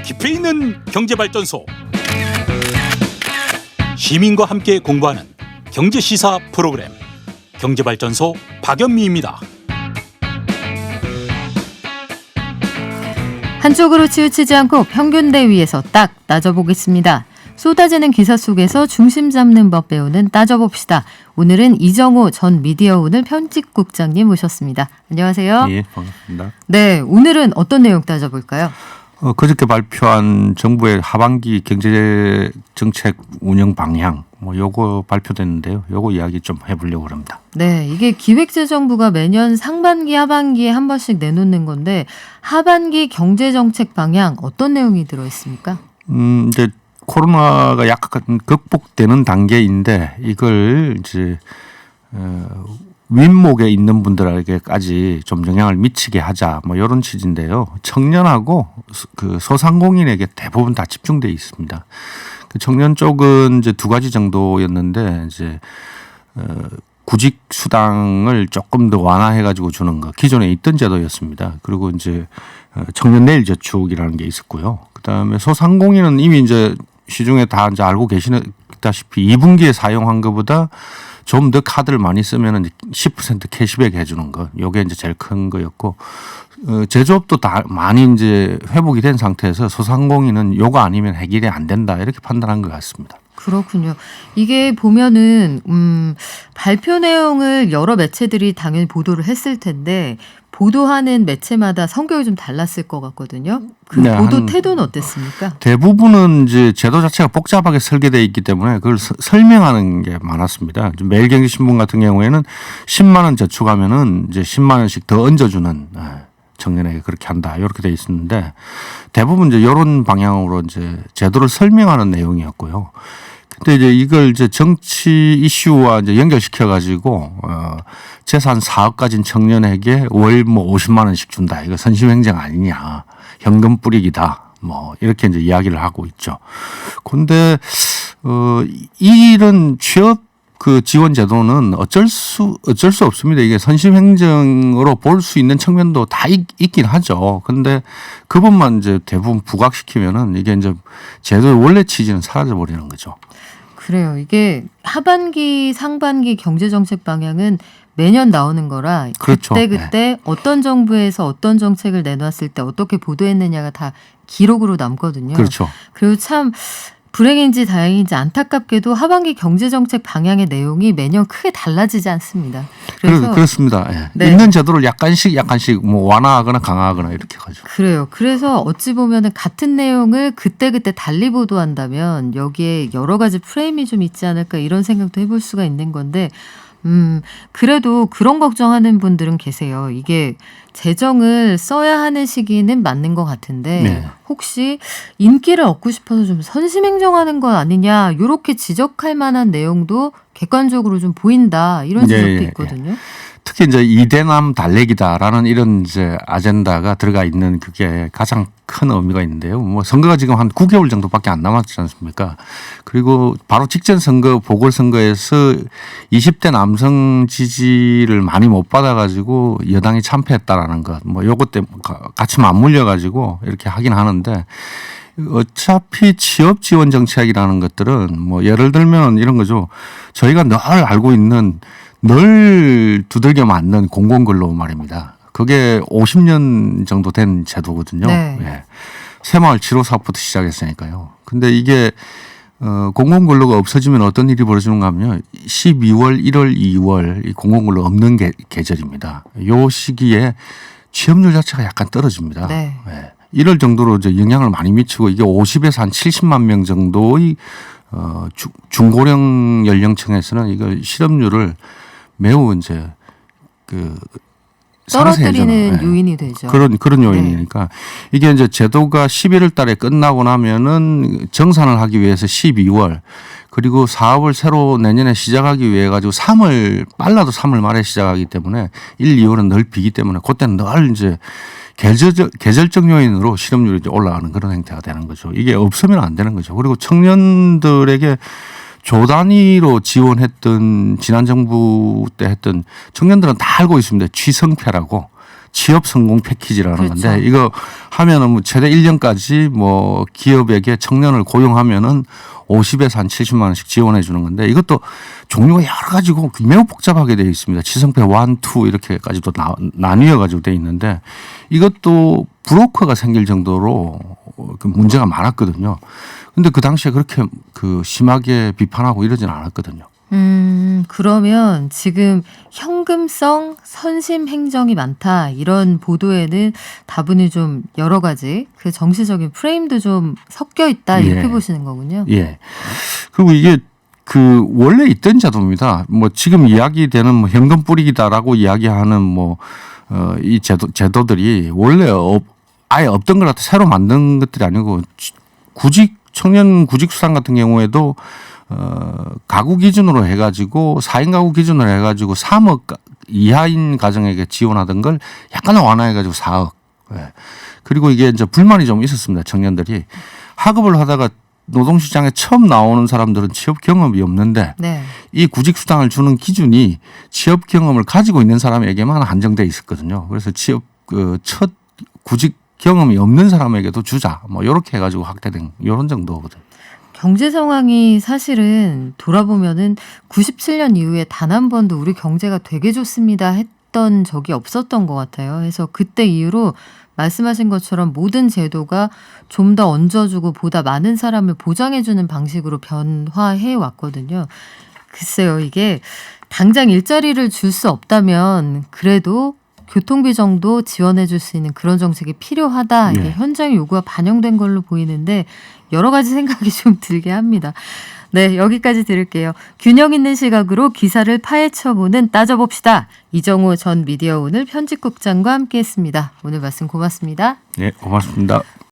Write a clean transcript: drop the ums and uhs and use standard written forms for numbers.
깊이 있는 경제발전소. 시민과 함께 공부하는 경제시사 프로그램 경제발전소 박연미입니다. 한쪽으로 치우치지 않고 평균대 위에서 딱 따져보겠습니다. 쏟아지는 기사 속에서 중심 잡는 법 배우는 따져봅시다. 오늘은 이정호 전 미디어오늘 편집국장님 모셨습니다. 안녕하세요. 예, 반갑습니다. 네, 오늘은 어떤 내용 따져볼까요? 그저께 발표한 정부의 하반기 경제정책 운영 방향 요거 발표됐는데요. 요거 이야기 좀 해보려고 합니다. 네, 이게 기획재정부가 매년 상반기 하반기에 한 번씩 내놓는 건데 하반기 경제정책 방향 어떤 내용이 들어있습니까? 이제 코로나가 약간 극복되는 단계인데 이걸 이제 윗목에 있는 분들에게까지 좀 영향을 미치게 하자 이런 취지인데요. 청년하고 그 소상공인에게 대부분 다 집중돼 있습니다. 그 청년 쪽은 이제 두 가지 정도였는데 이제 구직 수당을 조금 더 완화해 가지고 주는 거 기존에 있던 제도였습니다. 그리고 이제 청년 내일 저축이라는 게 있었고요. 그다음에 소상공인은 이미 이제 시중에 다 이제 알고 계시다시피 2분기에 사용한 것보다 좀 더 카드를 많이 쓰면은 10% 캐시백 해주는 거, 요게 이제 제일 큰 거였고, 제조업도 다 많이 이제 회복이 된 상태에서 소상공인은 요거 아니면 해결이 안 된다 이렇게 판단한 것 같습니다. 그렇군요. 이게 보면은 발표 내용을 여러 매체들이 당연히 보도를 했을 텐데 보도하는 매체마다 성격이 좀 달랐을 것 같거든요. 그 네, 보도 태도는 어땠습니까? 대부분은 이제 제도 자체가 복잡하게 설계되어 있기 때문에 그걸 설명하는 게 많았습니다. 매일경제신문 같은 경우에는 10만 원 저축하면은 이제 10만 원씩 더 얹어주는 청년에게 그렇게 한다 이렇게 돼 있었는데 대부분 이제 이런 방향으로 이제 제도를 설명하는 내용이었고요. 근데 이제 이걸 이제 정치 이슈와 이제 연결시켜 가지고 재산 4억 가진 청년에게 월 50만 원씩 준다. 이거 선심행정 아니냐. 현금 뿌리기다. 이렇게 이제 이야기를 하고 있죠. 근데 이런 취업 그 지원 제도는 어쩔 수 없습니다. 이게 선심행정으로 볼 수 있는 측면도 다 있긴 하죠. 근데 그것만 이제 대부분 부각시키면은 이게 이제 제도의 원래 취지는 사라져 버리는 거죠. 그래요. 이게 하반기, 상반기 경제정책 방향은 매년 나오는 거라 그렇죠. 그때 네. 어떤 정부에서 어떤 정책을 내놨을 때 어떻게 보도했느냐가 다 기록으로 남거든요. 그렇죠. 그리고 참 불행인지 다행인지 안타깝게도 하반기 경제정책 방향의 내용이 매년 크게 달라지지 않습니다. 그래서 그렇습니다. 예. 네. 있는 제도를 약간씩 완화하거나 강화하거나 이렇게 가죠. 그래요. 그래서 어찌 보면은 같은 내용을 그때그때 달리 보도한다면 여기에 여러 가지 프레임이 좀 있지 않을까 이런 생각도 해볼 수가 있는 건데 그래도 그런 걱정하는 분들은 계세요. 이게 재정을 써야 하는 시기는 맞는 것 같은데 네. 혹시 인기를 얻고 싶어서 좀 선심행정하는 거 아니냐 이렇게 지적할 만한 내용도 객관적으로 좀 보인다 이런 지적도 있거든요. 특히 이제 이대남 달래기다라는 이런 이제 아젠다가 들어가 있는 그게 가장 큰 의미가 있는데요. 선거가 지금 한 9개월 정도밖에 안 남았지 않습니까? 그리고 바로 직전 선거 보궐선거에서 20대 남성 지지를 많이 못 받아가지고 여당이 참패했다라는 것, 요것 때문에 같이 맞물려가지고 이렇게 하긴 하는데. 어차피 취업 지원 정책이라는 것들은 예를 들면 이런 거죠. 저희가 늘 알고 있는 늘 두들겨 맞는 공공근로 말입니다. 그게 50년 정도 된 제도거든요. 네. 예. 새마을 7호 사업부터 시작했으니까요. 근데 이게 공공근로가 없어지면 어떤 일이 벌어지는가 하면요. 12월, 1월, 2월 이 공공근로 없는 계절입니다. 요 시기에 취업률 자체가 약간 떨어집니다. 네. 예. 이럴 정도로 이제 영향을 많이 미치고 이게 50에서 한 70만 명 정도의 중고령 연령층에서는 이거 실업률을 매우 이제 떨어뜨리는 요인이 되죠. 그런 요인이니까 이게 이제 제도가 11월 달에 끝나고 나면은 정산을 하기 위해서 12월 그리고 사업을 새로 내년에 시작하기 위해 가지고 빨라도 3월 말에 시작하기 때문에 1, 2월은 늘 비기 때문에 그때는 늘 이제 계절적 요인으로 실업률이 이제 올라가는 그런 행태가 되는 거죠. 이게 없으면 안 되는 거죠. 그리고 청년들에게 조 단위로 지원했던 지난 정부 때 했던 청년들은 다 알고 있습니다. 취성패라고 취업 성공 패키지라는 그렇죠. 건데 이거 하면은 뭐 최대 1년까지 뭐 기업에게 청년을 고용하면은 50에서 한 70만 원씩 지원해 주는 건데 이것도 종류가 여러 가지고 매우 복잡하게 되어 있습니다. 지성패 1, 2 이렇게까지도 나뉘어 가지고 되어 있는데 이것도 브로커가 생길 정도로 그 문제가 많았거든요. 근데 그 당시에 그렇게 그 심하게 비판하고 이러진 않았거든요. 그러면 지금 현금성 선심 행정이 많다 이런 보도에는 다분히 좀 여러 가지 그 정치적인 프레임도 좀 섞여 있다 이렇게 예. 보시는 보시는 거군요. 예. 그리고 이게 그 원래 있던 제도입니다. 뭐 지금 이야기되는 뭐 현금 뿌리기다라고 이야기하는 뭐 이 제도들이 원래 아예 없던 걸 갖다 새로 만든 것들이 아니고 청년 구직 수당 같은 경우에도 가구 기준으로 해가지고 4인 가구 기준으로 해가지고 3억 이하인 가정에게 지원하던 걸 약간 완화해가지고 4억. 예. 그리고 이게 이제 불만이 좀 있었습니다. 청년들이 학업을 하다가 노동시장에 처음 나오는 사람들은 취업 경험이 없는데 네. 이 구직 수당을 주는 기준이 취업 경험을 가지고 있는 사람에게만 한정돼 있었거든요. 그래서 첫 구직 경험이 없는 사람에게도 주자. 뭐 이렇게 해가지고 확대된 이런 정도거든요. 경제 상황이 사실은 돌아보면은 97년 이후에 단 한 번도 우리 경제가 되게 좋습니다 했던 적이 없었던 것 같아요. 그래서 그때 이후로 말씀하신 것처럼 모든 제도가 좀 더 얹어주고 보다 많은 사람을 보장해주는 방식으로 변화해 왔거든요. 글쎄요, 이게 당장 일자리를 줄 수 없다면 그래도 교통비 정도 지원해 줄 수 있는 그런 정책이 필요하다. 이게 네. 현장 요구가 반영된 걸로 보이는데 여러 가지 생각이 좀 들게 합니다. 네, 여기까지 들을게요. 균형 있는 시각으로 기사를 파헤쳐보는 따져봅시다. 이정호 전 미디어오늘 편집국장과 함께했습니다. 오늘 말씀 고맙습니다. 네, 고맙습니다.